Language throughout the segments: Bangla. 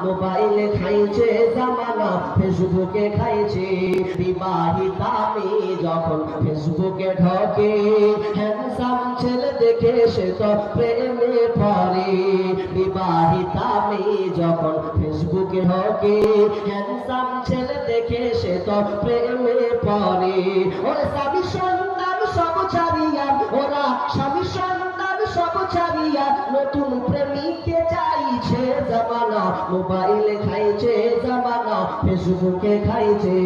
মোবাইলে খাইছে জামানা, ফেসবুকে খাইছে। বিবাহিতা মেয়ে যখন ফেসবুকে ঢোকে, হ্যান্ডসাম ছেলে দেখে সে তো প্রেমে পড়ে। বিবাহিতা মেয়ে যখন ফেসবুকে ঢোকে, হ্যান্ডসাম ছেলে দেখে সে তো প্রেমে পড়ে। ওরে স্বামী সন্তান সব ছাড়িয়া, ওরা স্বামী সন্তান সব ছাড়িয়া নতুন প্রেমিককে চাইছে জামানা। মোবাইলে খাইছে জামানা, ফেসবুকে খাইছে।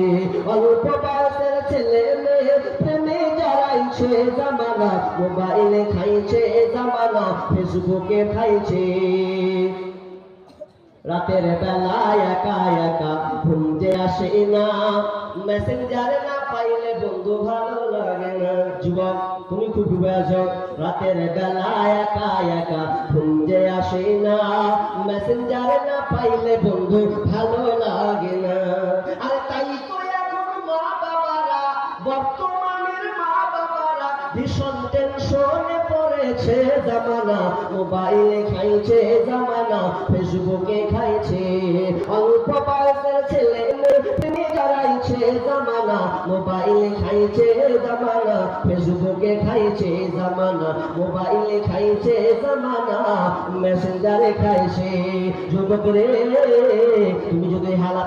অল্প বয়সের ছেলে মেয়ে প্রেমে জড়াইছে জামানা। মোবাইলে খাইছে জামানা, ফেসবুকে খাইছে। রাতের বেলায় একা একা ঘুম যে আসে না, মেসেঞ্জারে না পাইলে বন্ধু ভালো লাগে না। যুবক তুমি খুব ডুবে আছো, রাতের বেলায় একা একা ঘুম যে আসে না, মেসেঞ্জারে না পাইলে বন্ধু ভালো লাগে না। আরে তাই তো এখন মা বাবারা, বর্তমানের মা বাবারা ভীষণ টেনশনে পড়েছে জামানা। মোবাইলে খাইছে জামানা, ফেসবুকে খাইছে। অল্প বয়সের ছেলে মেয়ে জড়াইছে জামানা। মোবাইলে খাইছে জামানা, ফেসবুকে খাইছে জামানা। মোবাইলে খাইছে জামানা, মেসেঞ্জারে খাইছে। যুবক রে তুমি যদি হালাতে